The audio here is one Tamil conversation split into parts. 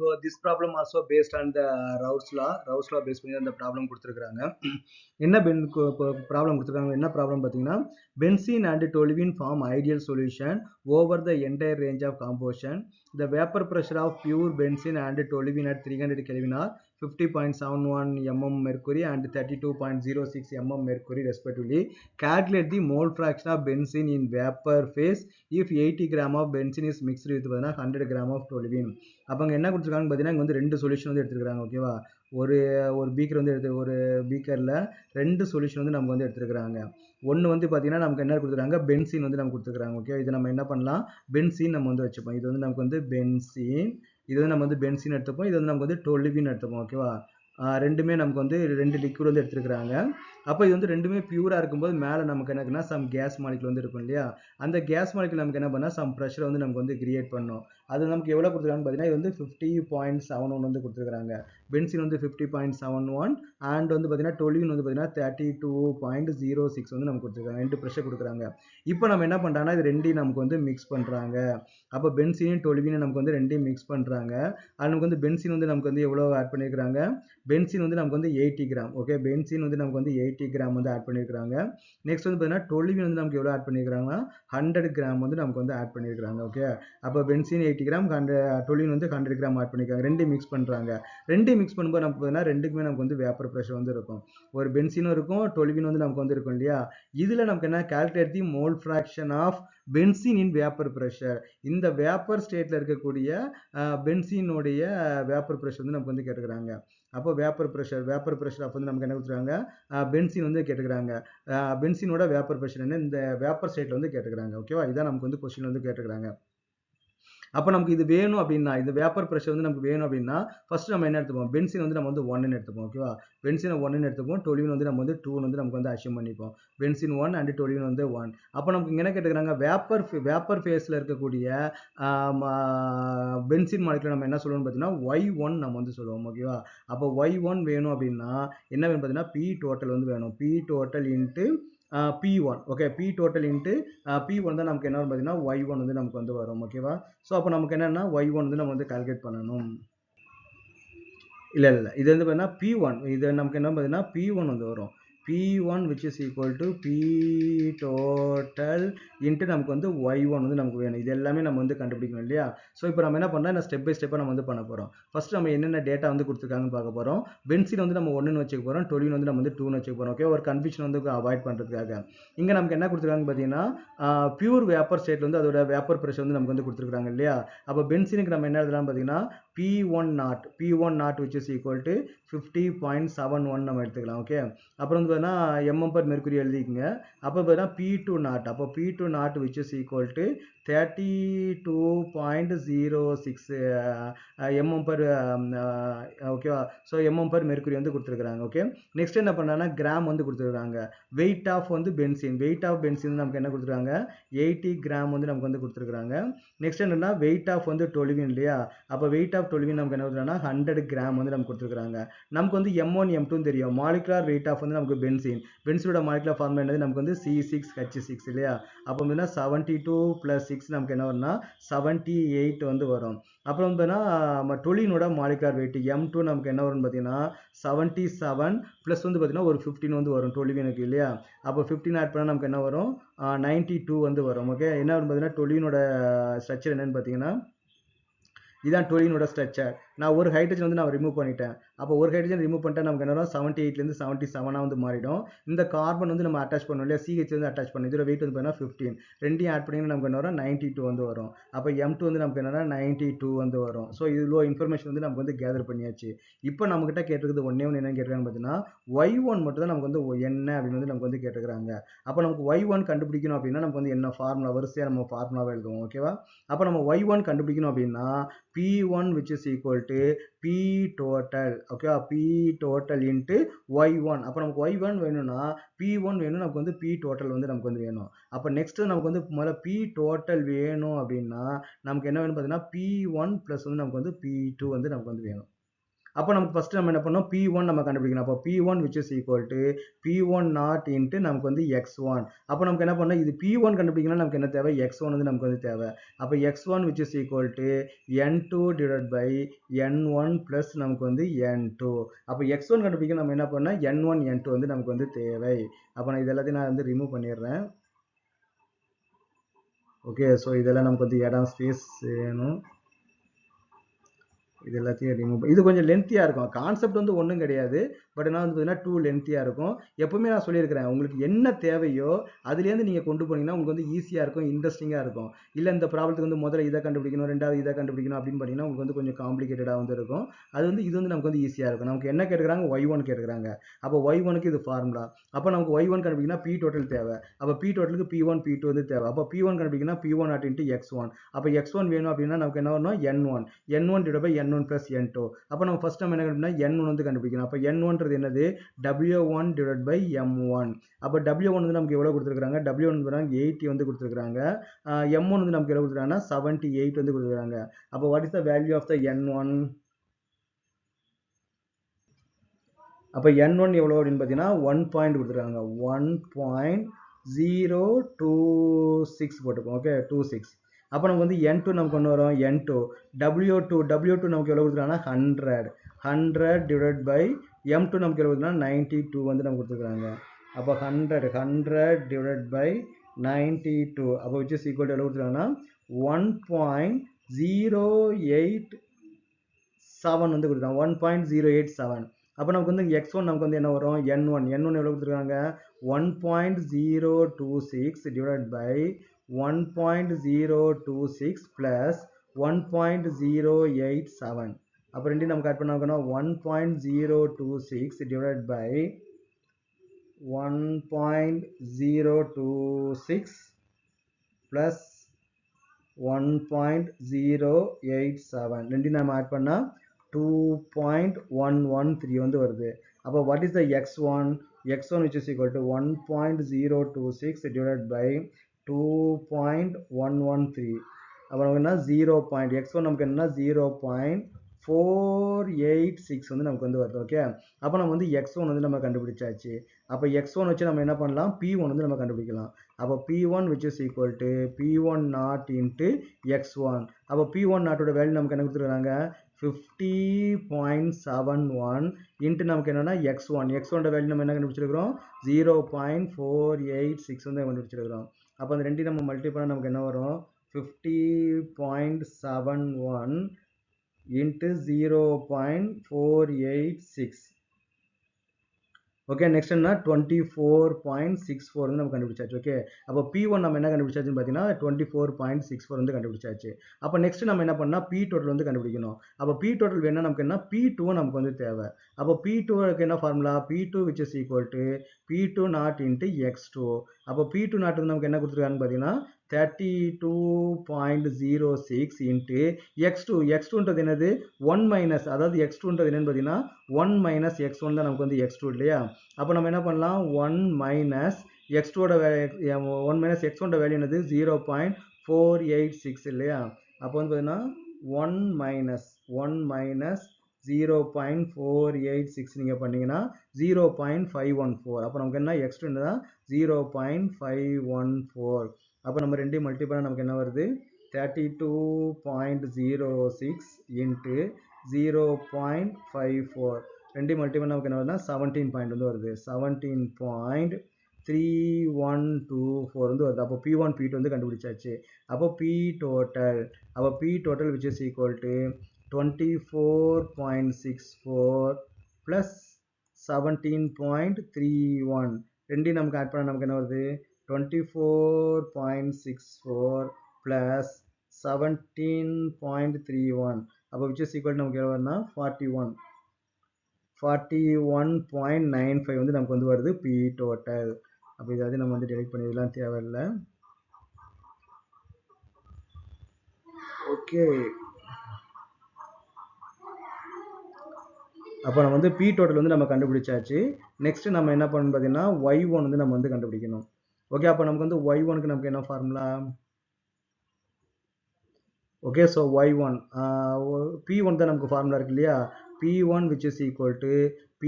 So this problem also based on the Raoult's law based பண்ணி அந்த ப்ராப்ளம் கொடுத்துருக்காங்க. என்ன ப்ராப்ளம் கொடுத்துருக்காங்க, என்ன ப்ராப்ளம் பார்த்தீங்கன்னா, benzene and toluene form ideal solution over the entire range of composition. The vapor pressure of pure benzene and toluene at 300 Kelvin are 50.71 mm mercury and 32.06 mm mercury respectively. Calculate the mole fraction of benzene in vapor phase if 80 gram of benzene is mixed with 100 gram of toluene. அப்போ அங்கே என்ன கொடுத்துருக்காங்க பார்த்தீங்கன்னா, இங்கே வந்து ரெண்டு சொல்யூஷன் வந்து எடுத்துருக்காங்க. ஓகேவா, ஒரு பீக்கர் வந்து ஒரு பீக்கரில் ரெண்டு சொல்யூஷன் வந்து நமக்கு வந்து எடுத்துருக்காங்க. ஒன்று வந்து பார்த்தீங்கன்னா நமக்கு என்ன கொடுத்துருக்காங்க, பென்சீன் வந்து நமக்கு கொடுத்துருக்காங்க. ஓகே, இது நம்ம என்ன பண்ணலாம், பென்சீன் நம்ம வந்து வச்சுப்போம். இது வந்து நமக்கு வந்து பென்சீன், இது வந்து நம்ம வந்து பென்சீன் எடுத்துப்போம். இது வந்து நமக்கு வந்து டொலுவின் எடுத்துப்போம். ஓகேவா, ரெண்டுமே நமக்கு வந்து ரெண்டு லிக்விட் வந்து எடுத்துருக்காங்க. அப்போ இது வந்து ரெண்டுமே பியூராக இருக்கும்போது மேலே நமக்கு என்னக்குன்னா சம் கேஸ் மாலிகுல் வந்து இருக்கும் இல்லையா, அந்த கேஸ் மாலிகுல் நமக்கு என்ன பண்ணால் சம் ப்ரெஷர் வந்து நமக்கு வந்து கிரியேட் பண்ணும். அது நமக்கு எவ்வளோ கொடுத்துருக்காங்கன்னு பார்த்தீங்கன்னா, இது வந்து 50.71 வந்து கொடுத்துருக்காங்க. பென்சின் வந்து 50.71 அண்ட் வந்து பார்த்தீங்கன்னா டொலுவின் வந்து பார்த்தீங்கன்னா 32.06 வந்து நமக்கு கொடுத்துருக்காங்க. ரெண்டு ப்ரெஷர் கொடுக்குறாங்க. இப்போ நம்ம என்ன பண்ணுறாங்கன்னா, இது ரெண்டையும் நமக்கு வந்து மிக்ஸ் பண்ணுறாங்க. அப்போ பென்சின் டொலுவின் நமக்கு வந்து ரெண்டையும் மிக்ஸ் பண்ணுறாங்க. அது நமக்கு வந்து பென்சின் வந்து நமக்கு வந்து எவ்வளோ ஆட் பண்ணியிருக்கிறாங்க, பென்சின் வந்து நமக்கு வந்து 80 கிராம். ஓகே, பென்சின் வந்து நமக்கு வந்து 80 கிராம் வந்து ஆட் பண்ணியிருக்காங்க. நெக்ஸ்ட் வந்து பார்த்தீங்கன்னா டொலுவின் வந்து நமக்கு எவ்வளோ ஆட் பண்ணியிருக்காங்கன்னா 100 கிராம் வந்து நமக்கு வந்து ஆட் பண்ணியிருக்காங்க. ஓகே, அப்போ பென்சின் 80 கிராம், டொலுவின் வந்து 100 கிராம் ஆட் பண்ணியிருக்காங்க. ரெண்டையும் மிக்ஸ் பண்ணுறாங்க. ரெண்டையும் மிக்ஸ் பண்ணும்போது நமக்கு பார்த்தீங்கன்னா ரெண்டுக்குமே நமக்கு வந்து வேப்பர் ப்ரெஷர் வந்து இருக்கும். ஒரு பென்சினும் இருக்கும், டொலுவின் வந்து நமக்கு வந்து இருக்கும் இல்லையா. இதில் நமக்கு என்ன, calculate the mole fraction of benzene in vapour pressure. இந்த வேப்பர் ஸ்டேட்டில் இருக்கக்கூடிய பென்சினுடைய வேப்பர் ப்ரெஷர் வந்து நமக்கு வந்து கேட்டுக்கிறாங்க. அப்போ வேப்பர் ப்ரெஷர் அப்போ வந்து நமக்கு என்ன கொடுத்துருக்காங்க, பென்சின் வந்து கேட்டுக்கிறாங்க. பென்சினோட வேப்பர் ப்ரெஷர் என்ன இந்த வேப்பர் ஸ்டேட்டில் வந்து கேட்டுக்கிறாங்க. ஓகேவா, இதான் நமக்கு வந்து கொஸ்டின் வந்து கேட்டுக்கிறாங்க. அப்போ நமக்கு இது வேணும் அப்படின்னா, இந்த வேப்பர் ப்ரெஷர் வந்து நமக்கு வேணும் அப்படின்னா ஃபர்ஸ்ட் நம்ம என்ன எடுத்துப்போம், பென்சின் வந்து நம்ம வந்து 1ன்னு எடுத்துப்போம். ஓகேவா, பென்சினை 1ன்னு எடுத்துப்போம். டொலுவின் வந்து நம்ம வந்து 2 வந்து நமக்கு வந்து அசியூம் பண்ணிப்போம். பென்சின் 1 அண்ட் டொலுவின் வந்து 1. அப்போ நமக்கு இங்கே என்ன கேட்டுக்கிறாங்க, வேப்பர் ஃபேஸில் இருக்கக்கூடிய பென்சின் மாலிகுலை நம்ம என்ன சொல்லுவோம்னு பார்த்தீங்கன்னா Y1 நம்ம வந்து சொல்லுவோம். ஓகேவா, அப்போ Y1 வேணும் அப்படின்னா என்ன வேணும் பார்த்தீங்கன்னா, P டோட்டல் வந்து வேணும். P total into P1. Okay, P total into P1 தான் நமக்கு என்ன வரும் பார்த்தீங்கன்னா Y1 வந்து நமக்கு வந்து வரும். ஓகேவா, ஸோ அப்போ நமக்கு என்னன்னா Y1 வந்து நம்ம வந்து கால்குலேட் பண்ணணும். இல்லை இது வந்து பார்த்தீங்கன்னா P1, இது நமக்கு என்ன பார்த்தீங்கன்னா P1 வந்து வரும். P1 which is equal to P total into நமக்கு வந்து Y1 வந்து நமக்கு வேணும். இது எல்லாமே நம்ம வந்து கண்டுபிடிக்கணும் இல்லையா. ஸோ இப்போ நம்ம என்ன பண்ணலாம், இந்த ஸ்டெப் பை ஸ்டெப்பாக நம்ம வந்து பண்ண போகிறோம். ஃபர்ஸ்ட் நம்ம என்னென்ன டேட்டா வந்து கொடுத்துருக்காங்கன்னு பார்க்க போகிறோம். பென்சின் வந்து நம்ம 1ன்னு வச்சுக்க போகிறோம், டொலுவின் வந்து நம்ம வந்து 2ன்னு வச்சுக்க போகிறோம். ஓகே, ஒரு கன்ஃபியூஷன் வந்து அவாய்ட் பண்ணுறதுக்காக இங்கே நமக்கு என்ன கொடுத்துருக்காங்க பார்த்தீங்கன்னா, பியூர் வேப்பர் ஸ்டேட் வந்து அதோட வேப்பர் ப்ரெஷர் வந்து நமக்கு வந்து கொடுத்துருக்காங்க இல்லையா. அப்போ பென்சினுக்கு நம்ம என்ன எழுதலாம் பார்த்தீங்கன்னா P1 naught which is equal to 50.71 நம்ம எடுத்துக்கலாம். ஓகே, அப்புறம் வந்து பார்த்தீங்கன்னா mm per mercury எழுதிக்கங்க. அப்போ பார்த்தீங்கன்னா P2 naught, அப்போ P2 naught which is equal to 32.06 mm per ஓகேவா. ஸோ mm per mercury வந்து கொடுத்துருக்காங்க. ஓகே, நெக்ஸ்ட் என்ன பண்ணாங்கன்னா கிராம் வந்து கொடுத்துருக்காங்க. வெயிட் ஆஃப் பென்சின் நமக்கு என்ன கொடுத்துருக்காங்க, 80 கிராம் வந்து நமக்கு வந்து கொடுத்துருக்காங்க. நெக்ஸ்ட் என்னன்னா வெயிட் ஆஃப் வந்து டொலுவின் இல்லையா, அப்போ வெயிட் ஆஃப் டொலுவின் நமக்கு என்ன கொடுத்துருக்காங்கன்னா 100 கிராம் வந்து நமக்கு கொடுத்துருக்காங்க. நமக்கு வந்து M1 M2 தெரியும். மாலிகுலர் வெயிட் ஆஃப் வந்து நமக்கு பென்சினோட மாலிகுலர் ஃபார்முலா என்னது, நமக்கு வந்து C6H6 இல்லையா. அப்போ வந்து 72 + 6 நமக்கு என்ன வரும்னா 78 வந்து வரும். அப்புறம் வந்து டொலுவினோட மாலிகுலர் வெயிட் M2 நமக்கு என்ன வரும்னு பார்த்தீங்கன்னா 77 ப்ளஸ் வந்து பார்த்தீங்கன்னா ஒரு 15 வந்து வரும் டொலுவினுக்கு இல்லையா. அப்போ 15 ஆட் பண்ணால் நமக்கு என்ன வரும், 92 வந்து வரும். ஓகே, என்ன வரும் பார்த்தீங்கன்னா டொலுவினோட ஸ்ட்ரக்சர் என்னன்னு பார்த்தீங்கன்னா இதான் டொலுவினோட ஸ்ட்ரக்சர். நான் ஒரு ஹைட்ரஜன் வந்து நான் ரிமூவ் பண்ணிட்டேன். அப்போ ஒரு ஹைட்ரஜன் ரிமூவ் பண்ணிட்டா நமக்கு என்ன வரும், 78லேருந்து 77 வந்து மாறிடும். இந்த கார்பன் வந்து நம்ம அட்டாச் பண்ணோம் இல்லையா, CH வந்து அட்டாச் பண்ணோம். இதோட வெயிட் வந்து பார்த்தீங்கன்னா 15. ரெண்டையும் ஆட் பண்ணி நமக்கு என்ன வரும், 92 வந்து வரும். அப்போ M2 வந்து நமக்கு என்னன்னா 92 வந்து வரும். ஸோ இவ்வளோ இன்ஃபர்மேஷன் வந்து நமக்கு வந்து கேதர் பண்ணியாச்சு. இப்போ நம்மகிட்ட கேட்டிருக்குது ஒன்னே ஒன்று என்னன்னு கேட்டிருக்காங்க பார்த்தீங்கன்னா Y1 மட்டும் தான் நமக்கு வந்து என்ன அப்படின்னு வந்து நமக்கு வந்து கேட்டிருக்காங்க. அப்போ நமக்கு Y1 கண்டுபிடிக்கணும் அப்படின்னா நமக்கு வந்து என்ன ஃபார்முலா, வரிசையாக நம்ம ஃபார்முலாவை எழுதுவோம். ஓகேவா, அப்போ நம்ம Y1 கண்டுபிடிக்கணும் அப்படின்னா P1 which is equal to P total. Okay, P total into Y1. அப்போ நமக்கு Y1 வேணும்னா P1 வேணும், நமக்கு வந்து P total வந்து நமக்கு வந்து வேணும். அப்போ நெக்ஸ்ட் நமக்கு வந்து முதல்ல P total வேணும் அப்படின்னா நமக்கு என்ன வேணும் பார்த்தீங்கன்னா P1 ப்ளஸ் வந்து நமக்கு வந்து P2 வந்து நமக்கு வந்து வேணும். அப்போ நமக்கு ஃபர்ஸ்ட் நம்ம என்ன பண்ணோம், P1 நம்ம கண்டுபிடிக்கணும். அப்போ P1 which is equal to P1 not into நமக்கு வந்து X1. அப்போ நமக்கு என்ன பண்ணணும், இது P1 கண்டுபிடிக்கணும், நமக்கு என்ன தேவை, X1 வந்து நமக்கு வந்து தேவை. அப்போ X1 which is equal to N2 divided by N1 plus நமக்கு வந்து N2. அப்போ X1 கண்டுபிடிக்க நம்ம என்ன பண்ணோம், N1 N2 வந்து நமக்கு வந்து தேவை. அப்போ நான் இது எல்லாத்தையும் நான் வந்து ரிமூவ் பண்ணிடுறேன். ஓகே, ஸோ இதெல்லாம் நமக்கு வந்து இடம் ஸ்பேஸ் வேணும். இது எல்லாத்தையும் ரிமூவ். இது கொஞ்சம் லென்த்தியாக இருக்கும். கான்செப்ட் வந்து ஒன்றும் கிடையாது, பட் என்ன வந்து பார்த்தீங்கன்னா டூ லென்த்தியாக இருக்கும். எப்பவுமே நான் சொல்லியிருக்கிறேன், உங்களுக்கு என்ன தேவையோ அதுலேருந்து நீங்கள் கொண்டு போனீங்கன்னா உங்களுக்கு வந்து ஈஸியாக இருக்கும், இன்ட்ரெஸ்டிங்காக இருக்கும். இல்லை இந்த ப்ராப்ளத்துக்கு வந்து முதல்ல இதை கண்டுபிடிக்கணும், ரெண்டாவது இதை கண்டுபிடிக்கணும் அப்படின்னு பார்த்தீங்கன்னா உங்களுக்கு வந்து கொஞ்சம் காம்ப்ளிகேட்டடாக வந்து இருக்கும். அது வந்து இது வந்து நமக்கு வந்து ஈஸியாக இருக்கும். நமக்கு என்ன கேட்குறாங்க, Y1 கேட்குறாங்க. அப்போ Y1க்கு இது ஃபார்முலா. அப்போ நமக்கு Y1 கண்டுபிடிக்கணும்னா P டோட்டல் தேவை. அப்போ P டோட்டலுக்கு P1 P2 வந்து தேவை. அப்போ P1 கண்டுபிடிக்கணும்னா P1 நாட் இன்ட்டு X1. அப்போ X1 வேணும் அப்படின்னா நமக்கு என்ன வரணும், N1. N1 divided by N1 plus N2. அப்போ நம்ம ஃபர்ஸ்ட் நம்ம என்ன கண்டுபிடிக்கணும், N1 வந்து கண்டுபிடிக்கணும். அப்போ N1ன்றது என்னது, W1 divided by M1. அப்போ W1 வந்து நமக்கு எவ்வளோ கொடுத்துருக்காங்க, W1 வந்து 80 வந்து கொடுத்துருக்காங்க. M1 வந்து நமக்கு எவ்வளோ கொடுத்துருக்காங்கன்னா 78 வந்து கொடுத்துருக்காங்க. அப்போ what is the value of the N1? அப்போ N1 எவ்வளோ அப்படின்னு பார்த்தீங்கன்னா 1 பாயிண்ட் கொடுத்துருக்காங்க, 1.026 போட்டுப்போம். ஓகே, 26. அப்போ நமக்கு வந்து N2 நமக்கு ஒன்று வரும், N2 W2 நமக்கு எவ்வளோ கொடுத்துருக்காங்கன்னா 100 டிவைட் பை M2 நமக்கு எவ்வளோ கொடுத்துருக்காங்கன்னா 92 வந்து நமக்கு கொடுத்துருக்காங்க. அப்போ 100 டிவைட் பை 92, அப்போ விச் இஸ் ஈக்குவல் டு எவ்வளோ கொடுத்துருக்காங்கன்னா 1.087 வந்து கொடுத்துருக்காங்க, 1.087. அப்போ நமக்கு வந்து X1 நமக்கு வந்து என்ன வரும், N1 எவ்வளோ கொடுத்துருக்காங்க, 1.026 டிவைட் பை 1.026 பிளஸ் 1.087. அப்போ ரெண்டையும் நமக்கு ஆட் பண்ண 1.026 டிவைட் பை 1.026 பிளஸ் 1.087 ரெண்டையும் நம்ம ஆட் பண்ணா 2.113 வந்து வருது. அப்போ what is the X1 which is equal to 1.026 divided by 2.113. அப்போ நமக்கு என்ன 0. X1 நமக்கு என்ன 0.486 வந்து நமக்கு வந்து வருது. ஓகே, அப்போ நம்ம வந்து X1 வந்து நம்ம கண்டுபிடிச்சாச்சு. அப்போ X1 வச்சு நம்ம என்ன பண்ணலாம், P1 வந்து நம்ம கண்டுபிடிக்கலாம். அப்போ P1 which is equal to P1 not into X1. அப்போ P1 நாட்டோட வேல்யூ நமக்கு என்ன கொடுத்துருக்காங்க, 50.71 இன்ட்டு நமக்கு என்னன்னா X1 வேல்யூ நம்ம என்ன கண்டுபிடிச்சிருக்கிறோம், 0.486 வந்து கண்டுபிடிச்சிருக்கிறோம். அப்போ அந்த ரெண்டையும் நம்ம மல்டிப்ளை பண்ணால் நமக்கு என்ன வரும், 50.71 இன்ட்டு 0.486. ஓகே, நெக்ஸ்ட் என்ன 24.64 வந்து நம்ம கண்டுபிடிச்சாச்சு. ஓகே, அப்போ P1 நம்ம என்ன கண்டுபிடிச்சாச்சுன்னு பார்த்தீங்கன்னா 24.64 வந்து கண்டுபிடிச்சாச்சு. அப்போ நெக்ஸ்ட் நம்ம என்ன பண்ணால் P டோட்டல் வந்து கண்டுபிடிக்கணும். அப்போ P டோட்டல் வேணா நமக்கு என்ன, P2 நமக்கு வந்து தேவை. அப்போ P2க்கு என்ன formula, P2 which is equal to P2 not into X2. அப்போ P2 not வந்து நமக்கு என்ன கொடுத்துருக்காருன்னு பார்த்தீங்கன்னா 32.06 இன்ட்டு X2ன்றது என்னது 1 மைனஸ், அதாவது X2ன்றது என்னன்னு பார்த்தீங்கன்னா 1 மைனஸ் X1 தான் நமக்கு வந்து X2 இல்லையா. அப்போ நம்ம என்ன பண்ணலாம், 1 மைனஸ் X2ஓட வேல்யூ 1 மைனஸ் X1ஓட வேல்யூ என்னது 0.486 இல்லையா. அப்போ வந்து பார்த்தீங்கன்னா 1 மைனஸ் 0.486 நீங்கள் பண்ணீங்கன்னா 0.514. அப்போ நமக்கு என்ன X2 என்னதான் 0.514. அப்போ நம்ம ரெண்டையும் மல்டிப்ளை பண்ணால் நமக்கு என்ன வருது, 32.06 இன்ட்டு 0.54 ரெண்டையும் மல்டிப்ளை பண்ணால் நமக்கு என்ன வருதுன்னா 17 பாயிண்ட் வந்து வருது, 17.3124 வந்து வருது. அப்போ P1 P2 வந்து கண்டுபிடிச்சாச்சு. அப்போ P total which is equal to 24.64 plus 17.31 ரெண்டையும் நமக்கு ஆட் பண்ணால் நமக்கு என்ன வருது, 24.64 plus 17.31. அப்போ which is equal to நமக்கு எவ்வளோ வருதுன்னா 41.95 வந்து நமக்கு வந்து வருது P total. அப்போ இதாவது நம்ம வந்து டெலிட் பண்ணிடலாம், தேவையில்லை. ஓகே, அப்போ நம்ம வந்து P total வந்து நம்ம கண்டுபிடிச்சாச்சு. நெக்ஸ்ட் நம்ம என்ன பண்ணணும் பார்த்தீங்கன்னா Y1 வந்து நம்ம வந்து கண்டுபிடிக்கணும். ஓகே, அப்போ நமக்கு வந்து Y1க்கு நமக்கு என்ன formula, okay, so y1 p1 தான் நமக்கு ஃபார்முலா இருக்கு இல்லையா, p1 which is equal to p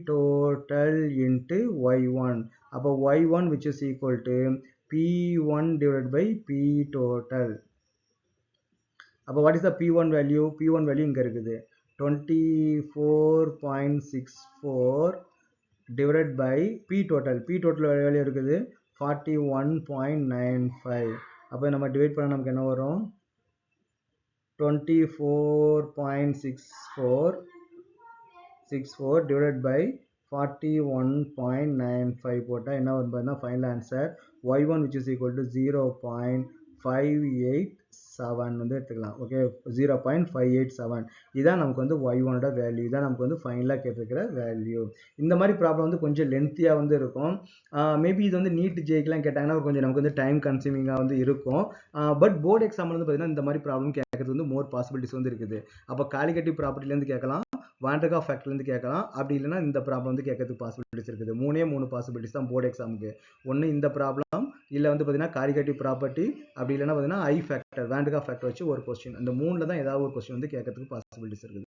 total into y1. அப்போ y1 which is equal to p1 divided by p total. அப்போ what is the p1 value? p1 value இங்க இருக்குது 24.64 divided by p total. p total value இருக்குது 41.95. அப்போ நம்ம டிவைட் பண்ண நமக்கு என்ன வரும், 24.64 divided by 41.95 போட்டா என்ன வரும் பார்த்தா final answer y1 which is equal to 0.587 வந்து எடுத்துக்கலாம். ஓகே, 0.587 இதான் நமக்கு வந்து y1ஓட வேல்யூ, இதான் நமக்கு வந்து ஃபைனலாக கேட்டிருக்கிற வேல்யூ. இந்த மாதிரி ப்ராப்ளம் வந்து கொஞ்சம் லென்த்தியாக வந்து இருக்கும். மேபி இது வந்து நீட் ஜேக்கெலாம் கேட்டாங்கன்னா கொஞ்சம் நமக்கு வந்து டைம் கன்சியூமிங்காக வந்து இருக்கும். பட் போர்டு எக்ஸாம்பிள் வந்து பார்த்தீங்கன்னா இந்த மாதிரி ப்ராப்ளம் கேட்கறது வந்து மோர் பாசிபிலிட்டிஸ் வந்து இருக்குது. அப்போ காலிகேட்டிவ் ப்ராப்பர்ட்டிலேருந்து கேட்கலாம், வான் டெக் ஆஃப் ஃபேக்டர்லேருந்து கேட்கலாம், அப்படி இல்லைன்னா இந்த ப்ராப்ளம் வந்து கேட்கறதுக்கு பாசிபிலிட்டிஸ் இருக்குது. மூணு பாசிபிலிட்டிஸ் தான் போர்டு எக்ஸாமுக்கு. ஒன்று இந்த ப்ராப்ளம், இல்லை வந்து பார்த்தீங்கன்னா காலிகேட்டிவ் ப்ராப்பர்ட்டி, அப்படி இல்லைன்னா பார்த்தீங்கன்னா ஐ ஃபேக்டர், வான் டெக் ஆஃப் ஃபேக்டர் வச்சு ஒரு கொஸ்டின். இந்த மூணில் தான் ஏதாவது ஒரு கொஸ்டின் வந்து கேட்கறதுக்கு பாசிபிலிட்டிஸ் இருக்குது.